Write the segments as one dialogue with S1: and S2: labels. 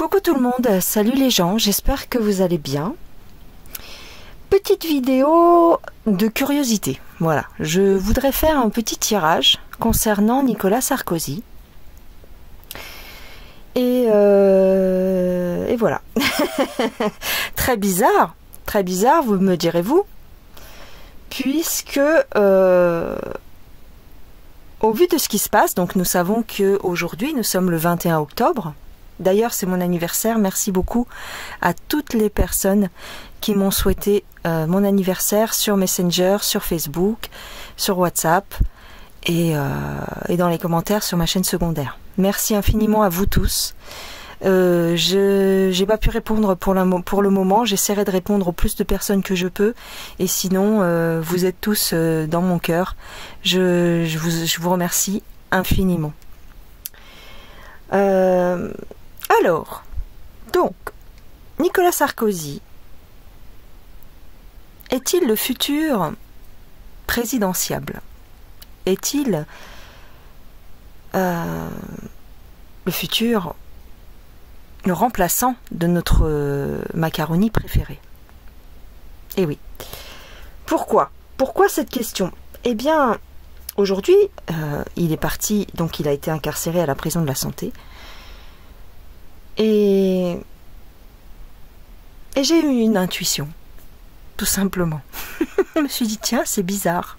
S1: Coucou tout le monde, salut les gens, j'espère que vous allez bien. Petite vidéo de curiosité, voilà, je voudrais faire un petit tirage concernant Nicolas Sarkozy. Et voilà. Très bizarre, vous me direz-vous, puisque au vu de ce qui se passe, donc nous savons qu'aujourd'hui nous sommes le 21 octobre. D'ailleurs, c'est mon anniversaire. Merci beaucoup à toutes les personnes qui m'ont souhaité mon anniversaire sur Messenger, sur Facebook, sur WhatsApp et dans les commentaires sur ma chaîne secondaire. Merci infiniment à vous tous. Je n'ai pas pu répondre pour le moment. J'essaierai de répondre au plus de personnes que je peux. Et sinon, vous êtes tous dans mon cœur. Je vous remercie infiniment. Alors, donc, Nicolas Sarkozy est-il le futur présidentiable? Est-il le remplaçant de notre macaroni préféré? Eh oui. Pourquoi cette question? Eh bien, aujourd'hui, il est parti, donc il a été incarcéré à la prison de la Santé. Et j'ai eu une intuition, tout simplement. Je me suis dit, tiens, c'est bizarre.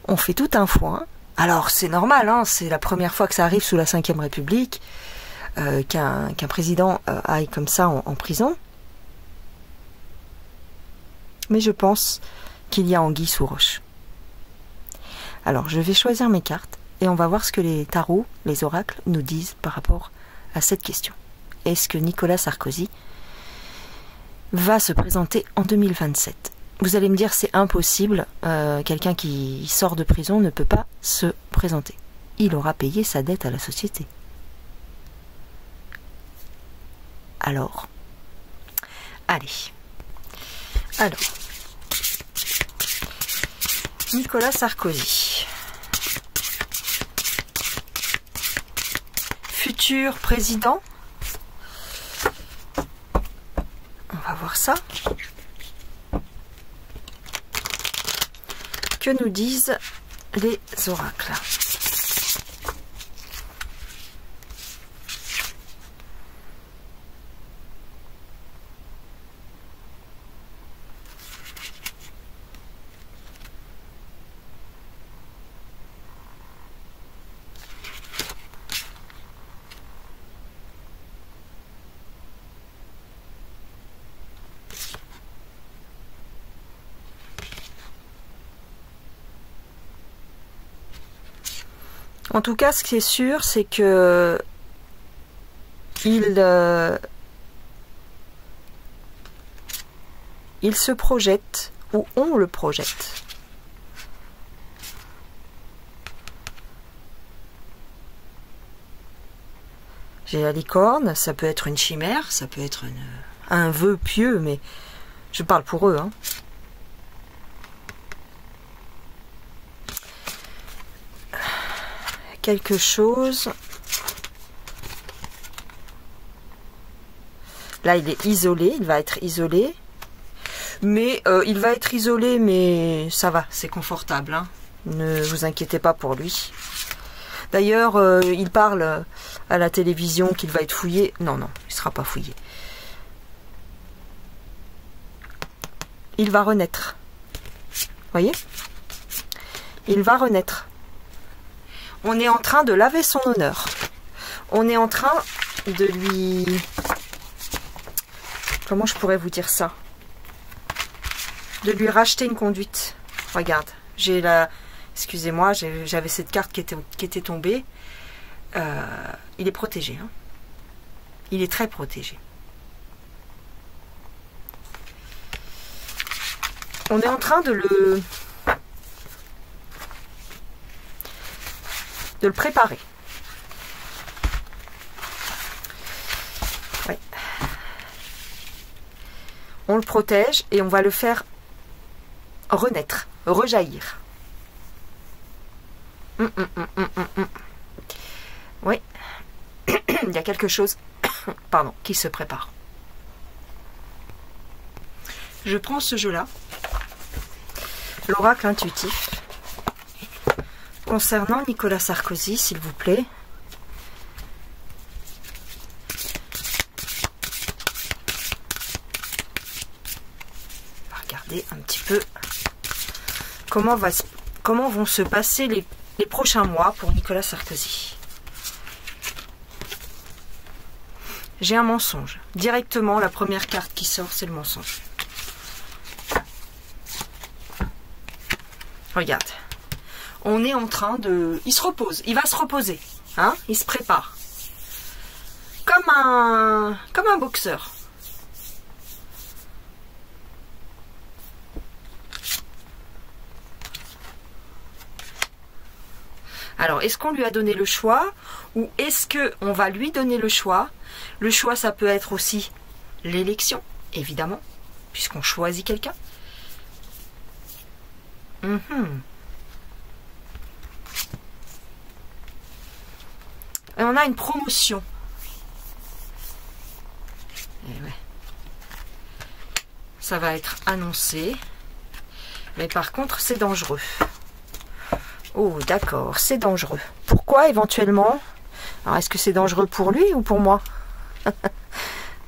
S1: On fait tout un foin. Alors, c'est normal, hein, c'est la première fois que ça arrive sous la Ve République, qu'un président aille comme ça en prison. Mais je pense qu'il y a anguille sous roche. Alors, je vais choisir mes cartes et on va voir ce que les tarots, les oracles, nous disent par rapport à cette question. Est-ce que Nicolas Sarkozy va se présenter en 2027? Vous allez me dire, c'est impossible, quelqu'un qui sort de prison ne peut pas se présenter. Il aura payé sa dette à la société. Alors, allez. Alors, Nicolas Sarkozy, futur président. On va voir ça. Que nous disent les oracles? En tout cas, ce qui est sûr, c'est que il se projette, ou on le projette. J'ai la licorne, ça peut être une chimère, ça peut être un vœu pieux, mais je parle pour eux, hein. Quelque chose. Là, il est isolé, il va être isolé. Mais il va être isolé, mais ça va, c'est confortable, hein. Ne vous inquiétez pas pour lui. D'ailleurs, il parle à la télévision qu'il va être fouillé. Non, non, il ne sera pas fouillé. Il va renaître. Voyez? Il va renaître. On est en train de laver son honneur. On est en train de lui... Comment je pourrais vous dire ça? De lui racheter une conduite. Regarde, j'ai la... Excusez-moi, j'avais cette carte qui était tombée. Il est protégé. Hein. Il est très protégé. On est en train de le préparer. Ouais. On le protège et on va le faire renaître, rejaillir. Oui. Il y a quelque chose pardon, qui se prépare. Je prends ce jeu-là, l'oracle intuitif, concernant Nicolas Sarkozy, s'il vous plaît. On va regarder un petit peu comment vont se passer les prochains mois pour Nicolas Sarkozy. J'ai un mensonge. Directement, la première carte qui sort, c'est le mensonge. Regarde. On est en train de... Il se repose. Il va se reposer. Hein? Il se prépare. Comme un boxeur. Alors, est-ce qu'on lui a donné le choix ou est-ce qu'on va lui donner le choix? Le choix, ça peut être aussi l'élection, évidemment, puisqu'on choisit quelqu'un. Et on a une promotion. Et ouais. Ça va être annoncé. Mais par contre, c'est dangereux. Oh, d'accord, c'est dangereux. Pourquoi éventuellement? Alors, est-ce que c'est dangereux pour lui ou pour moi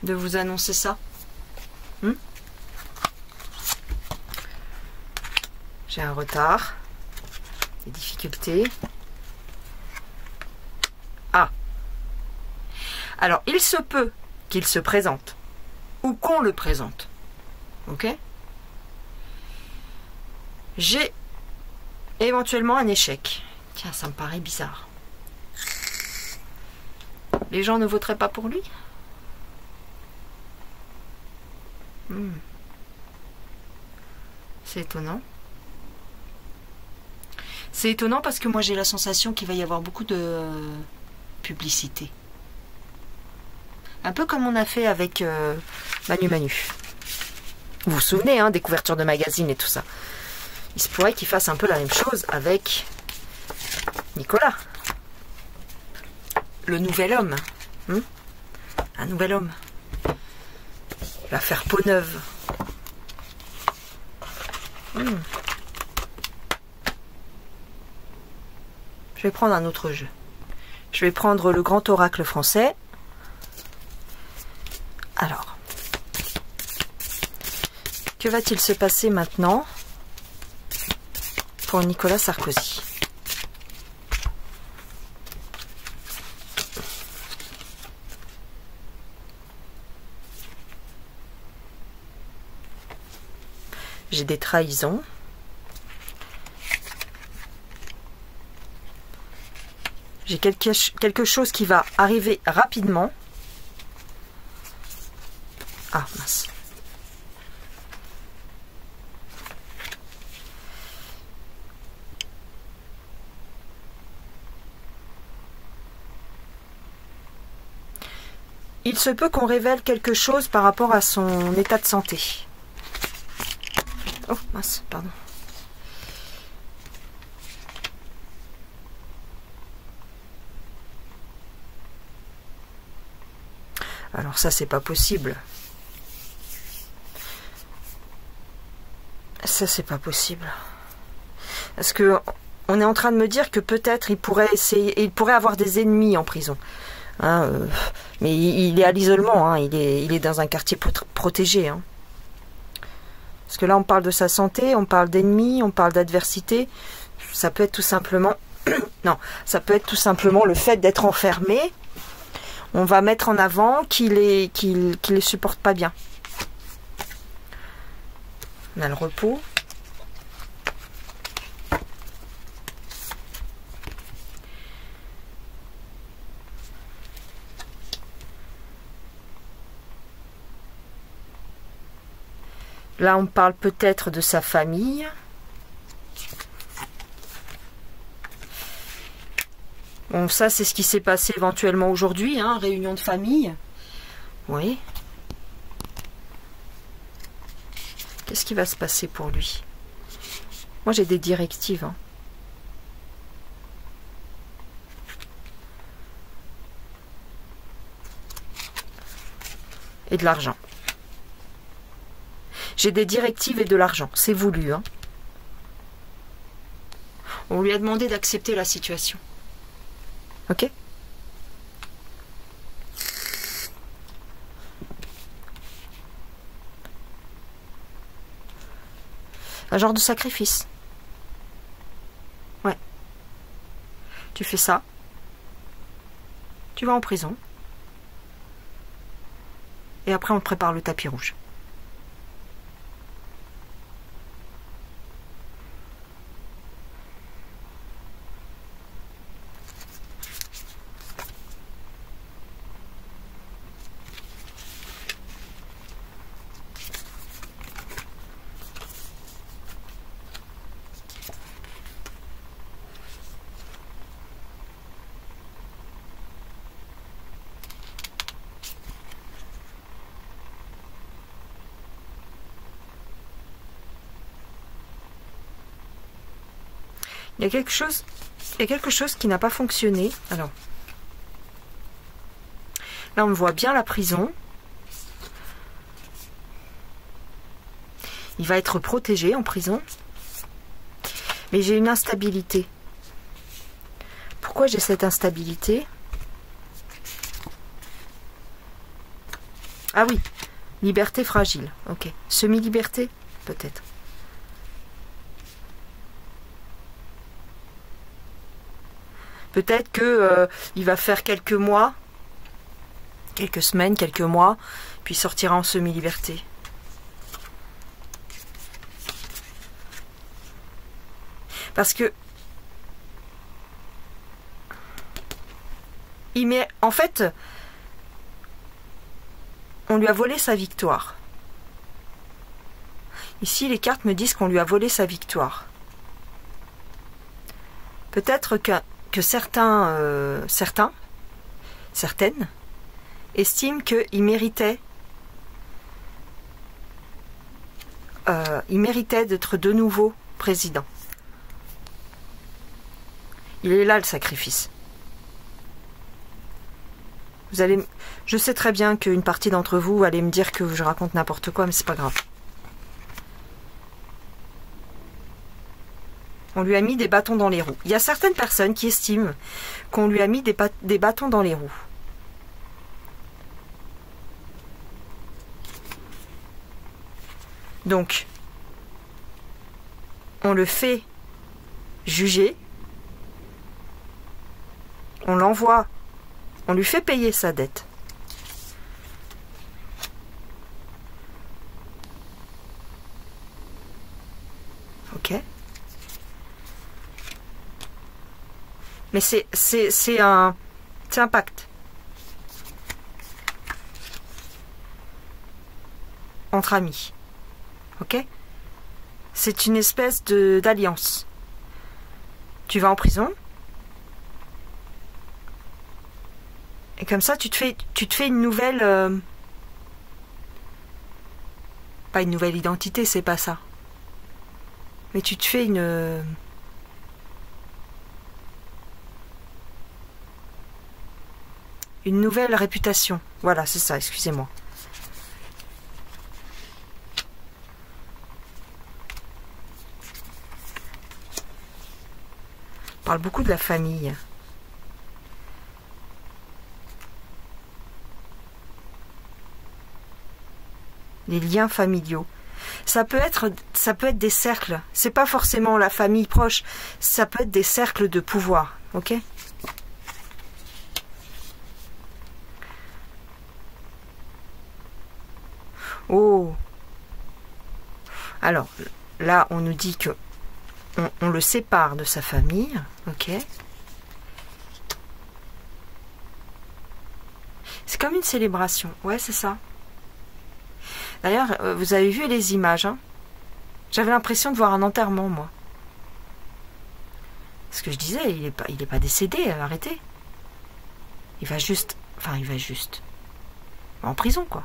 S1: de vous annoncer ça? J'ai un retard, des difficultés. Ah. Alors, il se peut qu'il se présente ou qu'on le présente. Ok? J'ai éventuellement un échec. Tiens, ça me paraît bizarre. Les gens ne voteraient pas pour lui? C'est étonnant. C'est étonnant parce que moi j'ai la sensation qu'il va y avoir beaucoup de publicité. Un peu comme on a fait avec Manu Manu. Vous vous souvenez, hein, des couvertures de magazines et tout ça. Il se pourrait qu'il fasse un peu la même chose avec Nicolas. Le nouvel homme. Un nouvel homme. L'affaire Peau-Neuve. Je vais prendre un autre jeu. Je vais prendre le grand oracle français. Alors. Que va-t-il se passer maintenant pour Nicolas Sarkozy? J'ai des trahisons. J'ai quelque chose qui va arriver rapidement. Ah, mince. Il se peut qu'on révèle quelque chose par rapport à son état de santé. Oh, mince, pardon. Alors ça, c'est pas possible. Ça, c'est pas possible. Parce que on est en train de me dire que peut-être il pourrait avoir des ennemis en prison. Hein, mais il est à l'isolement, hein, il est dans un quartier protégé. Hein. Parce que là, on parle de sa santé, on parle d'ennemis, on parle d'adversité. Ça peut être tout simplement... non, ça peut être tout simplement le fait d'être enfermé. On va mettre en avant qu'il les supporte pas bien. On a le repos. Là, on parle peut-être de sa famille. Bon, ça, c'est ce qui s'est passé éventuellement aujourd'hui, hein, réunion de famille. Oui. Qu'est-ce qui va se passer pour lui? Moi, j'ai des directives. Hein. et de l'argent. J'ai des directives et de l'argent. C'est voulu. Hein. On lui a demandé d'accepter la situation. Ok ? Un genre de sacrifice. Ouais. Tu fais ça. Tu vas en prison. Et après, on te prépare le tapis rouge. Il y a quelque chose qui n'a pas fonctionné. Alors, là, on voit bien la prison. Il va être protégé en prison. Mais j'ai une instabilité. Pourquoi j'ai cette instabilité? Ah oui, liberté fragile. Ok. Semi-liberté, peut-être. Peut-être que il va faire quelques mois, quelques semaines, quelques mois, puis sortira en semi-liberté. Parce que en fait, on lui a volé sa victoire. Ici, les cartes me disent qu'on lui a volé sa victoire. Peut-être que certaines estiment qu'il méritait d'être de nouveau président. Il est là le sacrifice. Je sais très bien qu'une partie d'entre vous allez me dire que je raconte n'importe quoi, mais c'est pas grave. On lui a mis des bâtons dans les roues. Il y a certaines personnes qui estiment qu'on lui a mis des bâtons dans les roues. Donc, on le fait juger, on l'envoie, on lui fait payer sa dette. Ok. Mais c'est un pacte entre amis. Ok? C'est une espèce d'alliance. Tu vas en prison. Et comme ça, tu te fais une nouvelle... pas une nouvelle identité, c'est pas ça. Mais tu te fais une nouvelle réputation. Voilà, c'est ça, excusez-moi. On parle beaucoup de la famille. Les liens familiaux. Ça peut être des cercles. C'est pas forcément la famille proche. Ça peut être des cercles de pouvoir. Ok ? Oh. Alors, là, on nous dit que on le sépare de sa famille. Ok ? C'est comme une célébration. Ouais, c'est ça. D'ailleurs, vous avez vu les images, hein ? J'avais l'impression de voir un enterrement, moi. Ce que je disais, il est pas décédé, arrêtez. Il va juste en prison, quoi.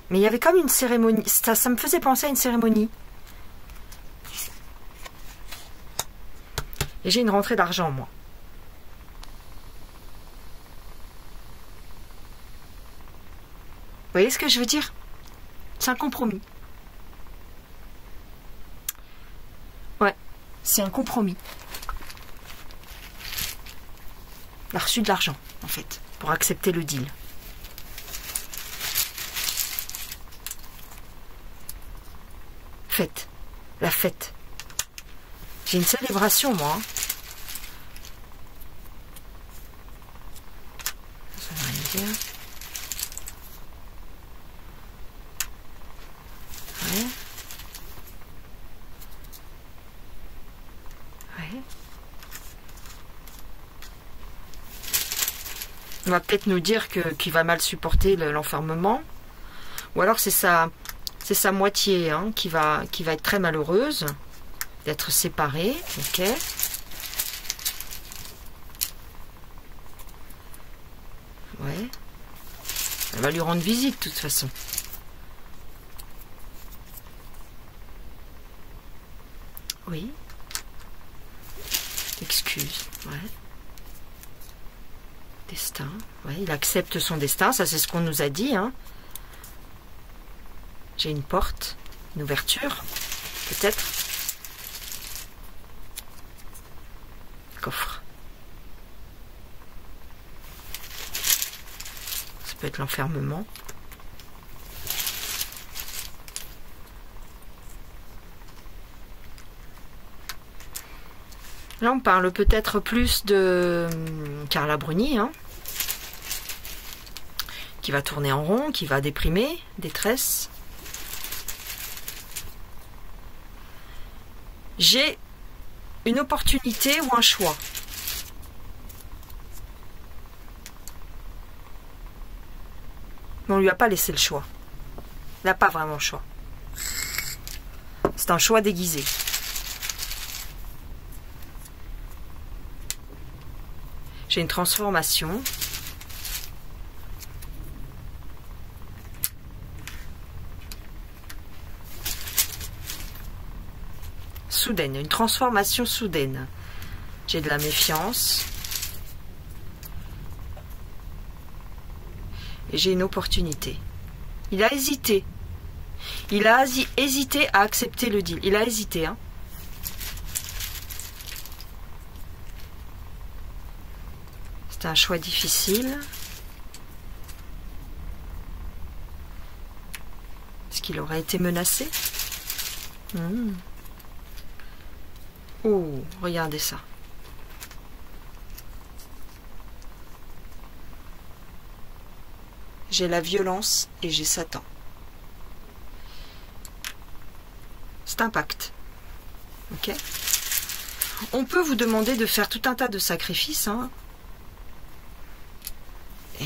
S1: Mais il y avait comme une cérémonie. Ça me faisait penser à une cérémonie. Et j'ai une rentrée d'argent, moi. voyez ce que je veux dire? C'est un compromis. Ouais, c'est un compromis. Il a reçu de l'argent, en fait, pour accepter le deal. Fête. La fête. J'ai une célébration, moi. Hein. Ça veut rien dire. Ouais. Ouais. On va peut-être nous dire qu'il va mal supporter l'enfermement. Ou alors c'est sa moitié hein, qui va être très malheureuse d'être séparée. Ok. Ouais. Elle va lui rendre visite de toute façon. Oui. Excuse. Ouais. Destin. Ouais, il accepte son destin. Ça, c'est ce qu'on nous a dit. Hein. J'ai une porte. Une ouverture. Peut-être. Coffre. Ça peut être l'enfermement. Là, on parle peut-être plus de Carla Bruni, hein, qui va tourner en rond, qui va déprimer, détresse. J'ai une opportunité ou un choix. Mais on ne lui a pas laissé le choix. Il n'a pas vraiment le choix. C'est un choix déguisé. J'ai une transformation. Soudaine, une transformation soudaine. J'ai de la méfiance. Et j'ai une opportunité. Il a hésité. Il a hésité à accepter le deal. Il a hésité, hein. C'est un choix difficile. Est-ce qu'il aurait été menacé? Oh, regardez ça. J'ai la violence et j'ai Satan. C'est un pacte. Ok? On peut vous demander de faire tout un tas de sacrifices, hein. Et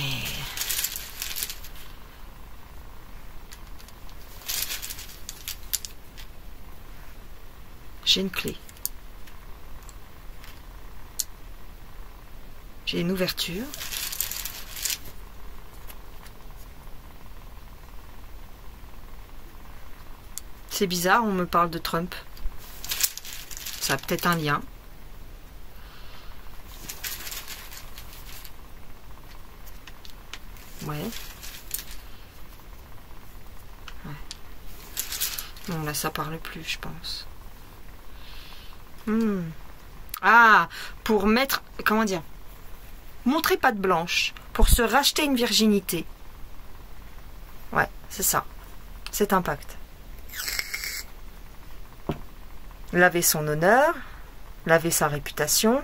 S1: j'ai une clé. J'ai une ouverture. C'est bizarre, on me parle de Trump. Ça a peut-être un lien. Ouais. Non, là, ça parle plus, je pense. Ah, pour mettre... Comment dire? Montrer patte blanche. Pour se racheter une virginité. Ouais, c'est ça. C'est un pacte. Laver son honneur, laver sa réputation,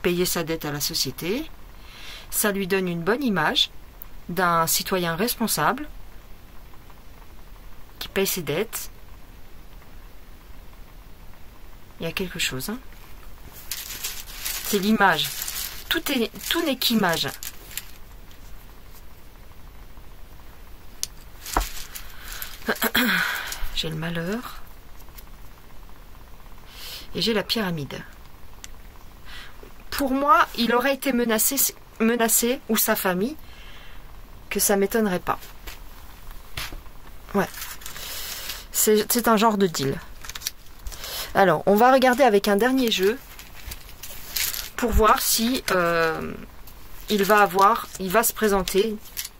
S1: payer sa dette à la société. Ça lui donne une bonne image d'un citoyen responsable qui paye ses dettes. Il y a quelque chose. Hein. C'est l'image. Tout n'est qu'image. J'ai le malheur. Et j'ai la pyramide. Pour moi, il aurait été menacé, ou sa famille, que ça m'étonnerait pas. Ouais. C'est un genre de deal. Alors, on va regarder avec un dernier jeu pour voir si il va se présenter.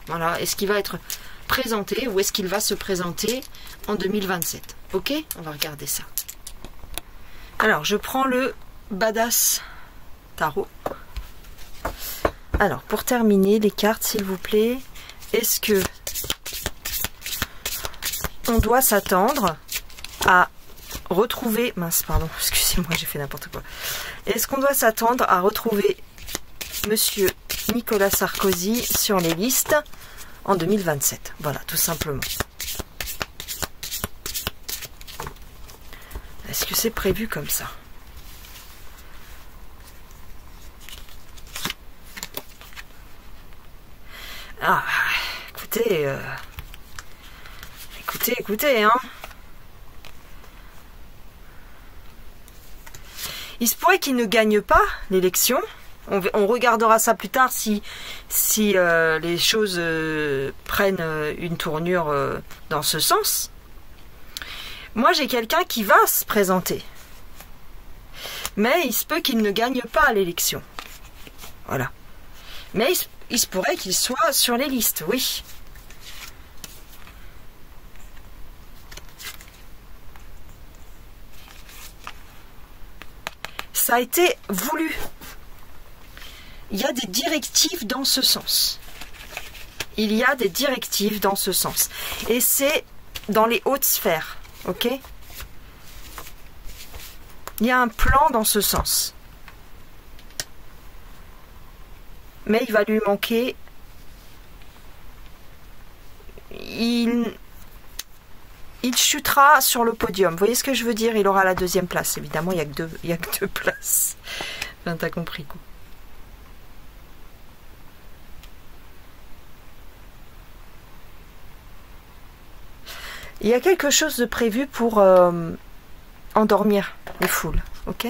S1: Voilà. Est-ce qu'il va être présenter, où est-ce qu'il va se présenter en 2027. Ok, on va regarder ça. Alors, je prends le Badass Tarot. Alors, pour terminer, les cartes, s'il vous plaît, est-ce que on doit s'attendre à retrouver... Mince, pardon, excusez-moi, j'ai fait n'importe quoi. Est-ce qu'on doit s'attendre à retrouver Monsieur Nicolas Sarkozy sur les listes en 2027? Voilà, tout simplement. Est-ce que c'est prévu comme ça? Ah, écoutez, écoutez, hein. Il se pourrait qu'il ne gagne pas l'élection. On regardera ça plus tard si les choses prennent une tournure dans ce sens. Moi, j'ai quelqu'un qui va se présenter. Mais il se peut qu'il ne gagne pas l'élection. Voilà. Mais il se pourrait qu'il soit sur les listes, oui. Ça a été voulu. Il y a des directives dans ce sens. Il y a des directives dans ce sens. Et c'est dans les hautes sphères. Ok? Il y a un plan dans ce sens. Mais il va lui manquer... Il chutera sur le podium. Vous voyez ce que je veux dire? Il aura la deuxième place. Évidemment, il n'y a que deux places. Enfin, t'as compris, quoi. Il y a quelque chose de prévu pour endormir les foules, ok?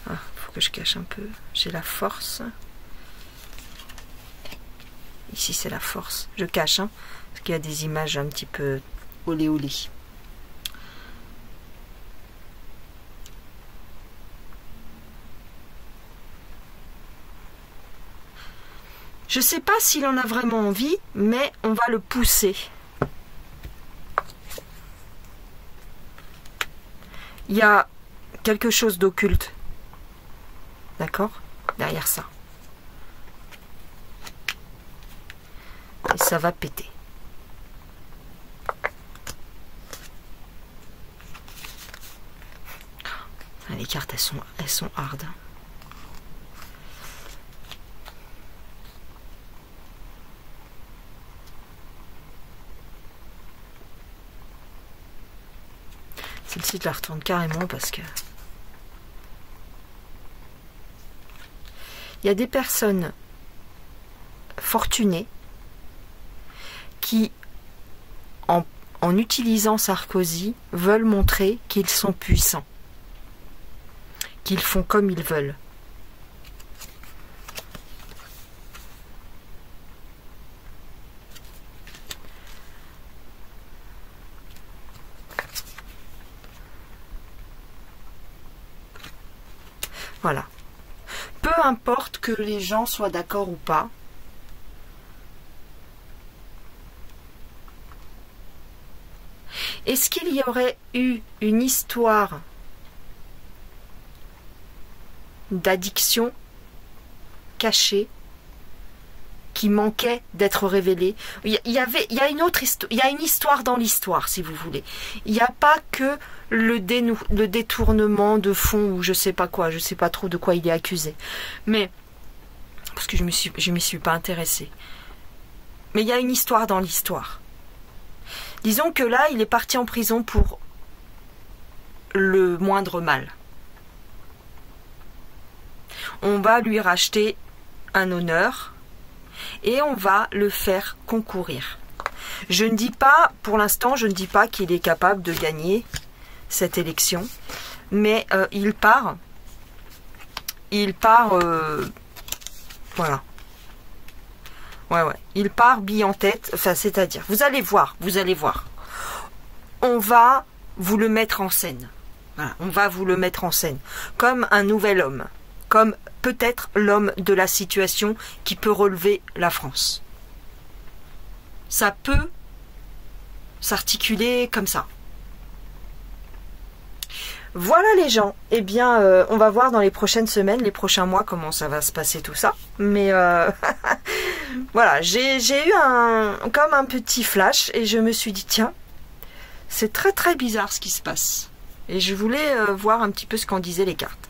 S1: Ah, faut que je cache un peu. J'ai la force. Ici, c'est la force. Je cache, hein, parce qu'il y a des images un petit peu olé olé. Je ne sais pas s'il en a vraiment envie, mais on va le pousser. Il y a quelque chose d'occulte. D'accord? Derrière ça. Et ça va péter. Ah, les cartes, elles sont hardes. Celle-ci, je la retourne carrément parce que... Il y a des personnes fortunées qui, en utilisant Sarkozy, veulent montrer qu'ils sont puissants, qu'ils font comme ils veulent. Voilà. Peu importe que les gens soient d'accord ou pas. Est-ce qu'il y aurait eu une histoire d'addiction cachée qui manquait d'être révélée? Il y a une autre histoire, il y a une histoire dans l'histoire, si vous voulez. Il n'y a pas que le détournement de fonds ou je sais pas quoi, je sais pas trop de quoi il est accusé. Mais parce que je m'y suis pas intéressée. Mais il y a une histoire dans l'histoire. Disons que là, il est parti en prison pour le moindre mal. On va lui racheter un honneur et on va le faire concourir. Je ne dis pas, pour l'instant, je ne dis pas qu'il est capable de gagner cette élection, mais il part, voilà. Ouais, il part bille en tête, enfin, c'est-à-dire, vous allez voir, on va vous le mettre en scène. Voilà, on va vous le mettre en scène, comme un nouvel homme, comme peut-être l'homme de la situation qui peut relever la France. Ça peut s'articuler comme ça. Voilà les gens, eh bien on va voir dans les prochaines semaines, les prochains mois comment ça va se passer tout ça. Mais voilà, j'ai eu comme un petit flash et je me suis dit tiens, c'est très très bizarre ce qui se passe. Et je voulais voir un petit peu ce qu'en disaient les cartes.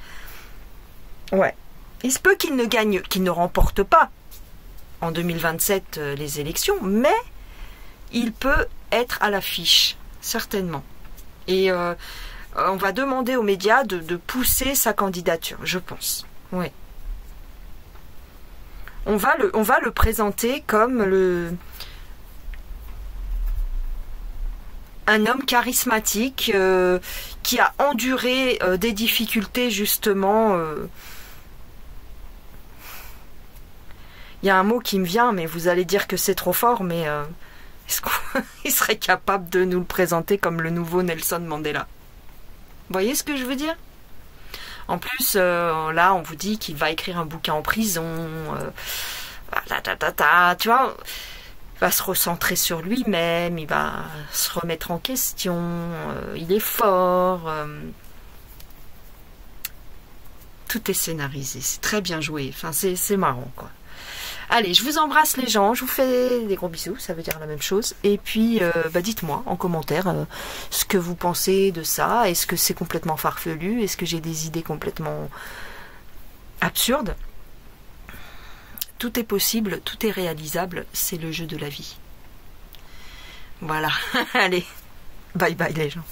S1: Ouais, il se peut qu'il ne gagne, qu'il ne remporte pas en 2027 les élections, mais il peut être à l'affiche, certainement. Et on va demander aux médias de pousser sa candidature, je pense. Oui. On va le présenter comme un homme charismatique qui a enduré des difficultés, justement. Il y a un mot qui me vient, mais vous allez dire que c'est trop fort, mais est-ce qu'il serait capable de nous le présenter comme le nouveau Nelson Mandela? Vous voyez ce que je veux dire? En plus, là, on vous dit qu'il va écrire un bouquin en prison. Tu vois, il va se recentrer sur lui-même, il va se remettre en question, il est fort. Tout est scénarisé, c'est très bien joué. Enfin, c'est marrant, quoi. Allez, je vous embrasse les gens, je vous fais des gros bisous, ça veut dire la même chose. Et puis, dites-moi en commentaire ce que vous pensez de ça. Est-ce que c'est complètement farfelu? Est-ce que j'ai des idées complètement absurdes? Tout est possible, tout est réalisable, c'est le jeu de la vie. Voilà, allez, bye bye les gens.